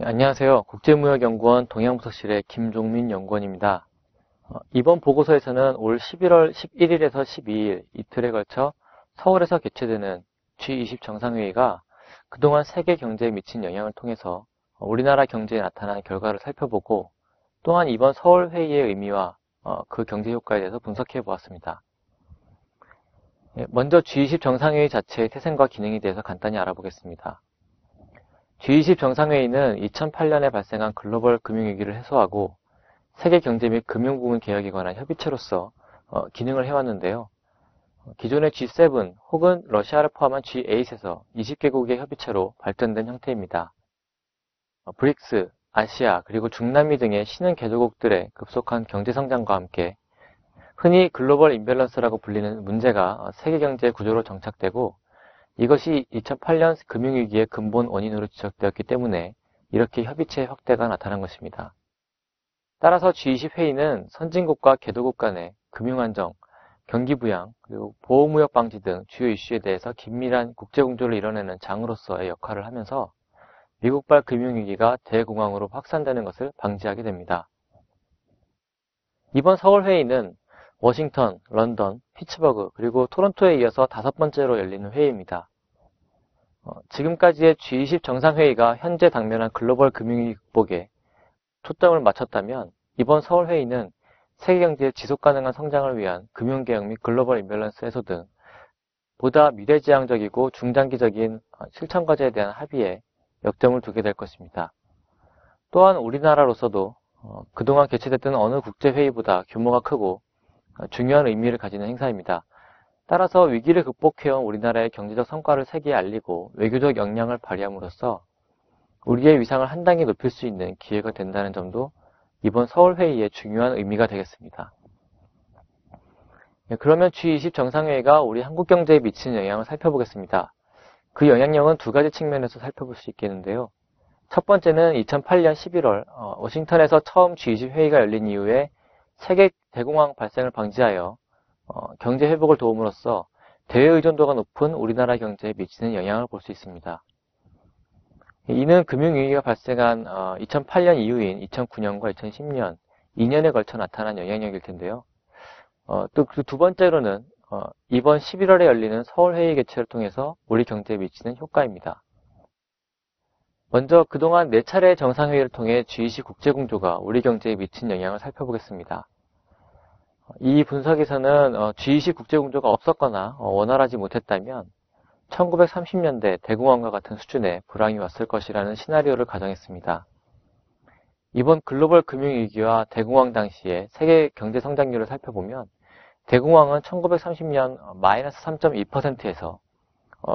안녕하세요. 국제무역연구원 동양부서실의 김종민 연구원입니다. 이번 보고서에서는 올 11월 11일에서 12일 이틀에 걸쳐 서울에서 개최되는 G20 정상회의가 그동안 세계 경제에 미친 영향을 통해서 우리나라 경제에 나타난 결과를 살펴보고, 또한 이번 서울 회의의 의미와 그 경제 효과에 대해서 분석해 보았습니다. 먼저 G20 정상회의 자체의 태생과 기능에 대해서 간단히 알아보겠습니다. G20 정상회의는 2008년에 발생한 글로벌 금융위기를 해소하고 세계 경제 및 금융부문 개혁에 관한 협의체로서 기능을 해왔는데요. 기존의 G7 혹은 러시아를 포함한 G8에서 20개국의 협의체로 발전된 형태입니다. 브릭스, 아시아, 그리고 중남미 등의 신흥 개도국들의 급속한 경제성장과 함께 흔히 글로벌 임밸런스라고 불리는 문제가 세계 경제의 구조로 정착되고, 이것이 2008년 금융위기의 근본 원인으로 지적되었기 때문에 이렇게 협의체 확대가 나타난 것입니다. 따라서 G20 회의는 선진국과 개도국 간의 금융안정, 경기부양, 그리고 보호무역 방지 등 주요 이슈에 대해서 긴밀한 국제공조를 이뤄내는 장으로서의 역할을 하면서 미국발 금융위기가 대공황으로 확산되는 것을 방지하게 됩니다. 이번 서울회의는 워싱턴, 런던, 피츠버그, 그리고 토론토에 이어서 5번째로 열리는 회의입니다. 지금까지의 G20 정상회의가 현재 당면한 글로벌 금융위기 극복에 초점을 맞췄다면, 이번 서울회의는 세계 경제의 지속가능한 성장을 위한 금융개혁 및 글로벌 임밸런스 해소 등 보다 미래지향적이고 중장기적인 실천과제에 대한 합의에 역점을 두게 될 것입니다. 또한 우리나라로서도 그동안 개최됐던 어느 국제회의보다 규모가 크고 중요한 의미를 가지는 행사입니다. 따라서 위기를 극복해온 우리나라의 경제적 성과를 세계에 알리고 외교적 역량을 발휘함으로써 우리의 위상을 한 단계 높일 수 있는 기회가 된다는 점도 이번 서울회의의 중요한 의미가 되겠습니다. 그러면 G20 정상회의가 우리 한국 경제에 미치는 영향을 살펴보겠습니다. 그 영향력은 두 가지 측면에서 살펴볼 수 있겠는데요. 첫 번째는 2008년 11월 워싱턴에서 처음 G20 회의가 열린 이후에 세계 대공황 발생을 방지하여 경제 회복을 도움으로써 대외 의존도가 높은 우리나라 경제에 미치는 영향을 볼 수 있습니다. 이는 금융위기가 발생한 2008년 이후인 2009년과 2010년 2년에 걸쳐 나타난 영향력일 텐데요. 또 그 두 번째로는 이번 11월에 열리는 서울회의 개최를 통해서 우리 경제에 미치는 효과입니다. 먼저 그동안 4차례의 정상회의를 통해 G20 국제공조가 우리 경제에 미친 영향을 살펴보겠습니다. 이 분석에서는 G20 국제공조가 없었거나 원활하지 못했다면 1930년대 대공황과 같은 수준의 불황이 왔을 것이라는 시나리오를 가정했습니다. 이번 글로벌 금융위기와 대공황 당시의 세계 경제 성장률을 살펴보면 대공황은 1930년 마이너스 3.2%에서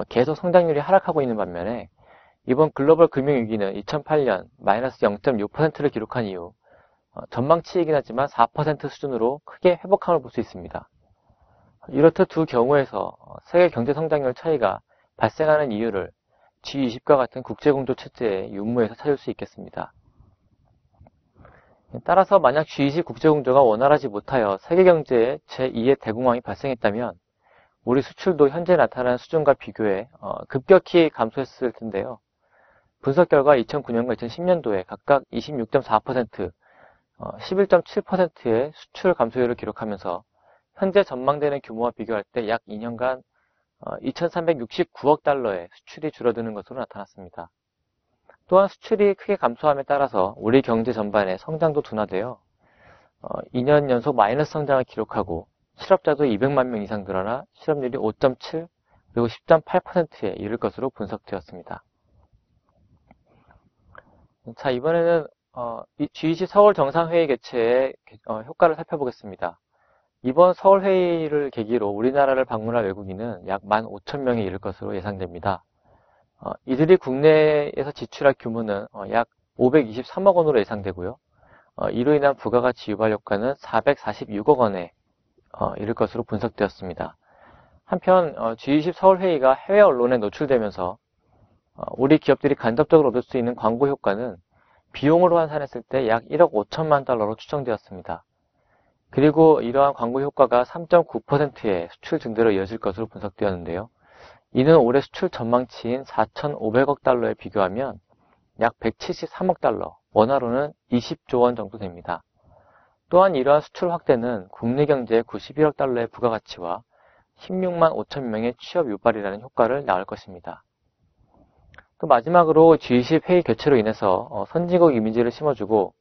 계속 성장률이 하락하고 있는 반면에 이번 글로벌 금융위기는 2008년 마이너스 0.6%를 기록한 이후 전망치이긴 하지만 4% 수준으로 크게 회복함을 볼 수 있습니다. 이렇듯 두 경우에서 세계 경제 성장률 차이가 발생하는 이유를 G20과 같은 국제공조 체제의 윤무에서 찾을 수 있겠습니다. 따라서 만약 G20 국제공조가 원활하지 못하여 세계 경제에 제2의 대공황이 발생했다면 우리 수출도 현재 나타나는 수준과 비교해 급격히 감소했을 텐데요. 분석 결과 2009년과 2010년도에 각각 26.4%, 11.7%의 수출 감소율을 기록하면서 현재 전망되는 규모와 비교할 때 약 2년간 2,369억 달러의 수출이 줄어드는 것으로 나타났습니다. 또한 수출이 크게 감소함에 따라서 우리 경제 전반의 성장도 둔화되어 2년 연속 마이너스 성장을 기록하고 실업자도 200만 명 이상 늘어나 실업률이 5.7 그리고 10.8%에 이를 것으로 분석되었습니다. 자, 이번에는 G20 서울 정상회의 개최의 효과를 살펴보겠습니다. 이번 서울회의를 계기로 우리나라를 방문할 외국인은 약 15,000명에 이를 것으로 예상됩니다. 이들이 국내에서 지출할 규모는 약 523억 원으로 예상되고요. 이로 인한 부가가치 유발 효과는 446억 원에 이를 것으로 분석되었습니다. 한편 G20 서울회의가 해외 언론에 노출되면서 우리 기업들이 간접적으로 얻을 수 있는 광고 효과는 비용으로 환산했을 때 약 1억 5천만 달러로 추정되었습니다. 그리고 이러한 광고 효과가 3.9%의 수출 증대로 이어질 것으로 분석되었는데요. 이는 올해 수출 전망치인 4,500억 달러에 비교하면 약 173억 달러, 원화로는 20조 원 정도 됩니다. 또한 이러한 수출 확대는 국내 경제에 91억 달러의 부가가치와 16만 5천 명의 취업 유발이라는 효과를 낳을 것입니다. 또 마지막으로 G20 회의 개최로 인해서 선진국 이미지를 심어주고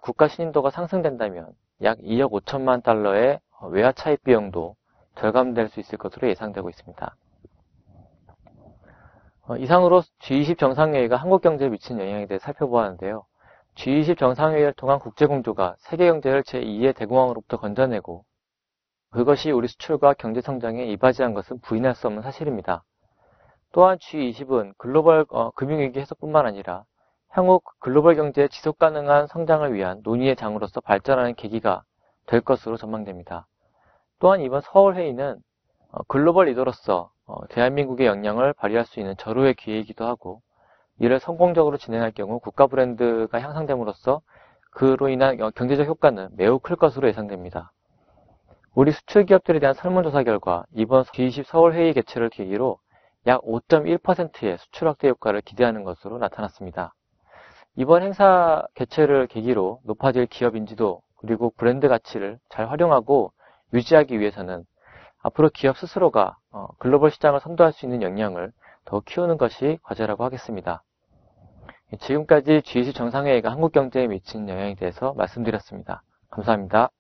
국가 신인도가 상승된다면 약 2억 5천만 달러의 외화 차입 비용도 절감될 수 있을 것으로 예상되고 있습니다. 이상으로 G20 정상회의가 한국 경제에 미친 영향에 대해 살펴보았는데요. G20 정상회의를 통한 국제공조가 세계 경제를 제2의 대공황으로부터 건져내고 그것이 우리 수출과 경제 성장에 이바지한 것은 부인할 수 없는 사실입니다. 또한 G20은 글로벌 금융위기 해소뿐만 아니라 향후 글로벌 경제의 지속가능한 성장을 위한 논의의 장으로서 발전하는 계기가 될 것으로 전망됩니다. 또한 이번 서울회의는 글로벌 리더로서 대한민국의 역량을 발휘할 수 있는 절호의 기회이기도 하고 이를 성공적으로 진행할 경우 국가 브랜드가 향상됨으로써 그로 인한 경제적 효과는 매우 클 것으로 예상됩니다. 우리 수출 기업들에 대한 설문조사 결과 이번 G20 서울회의 개최를 계기로 약 5.1%의 수출 확대 효과를 기대하는 것으로 나타났습니다. 이번 행사 개최를 계기로 높아질 기업 인지도 그리고 브랜드 가치를 잘 활용하고 유지하기 위해서는 앞으로 기업 스스로가 글로벌 시장을 선도할 수 있는 역량을 더 키우는 것이 과제라고 하겠습니다. 지금까지 G20 정상회의가 한국 경제에 미친 영향에 대해서 말씀드렸습니다. 감사합니다.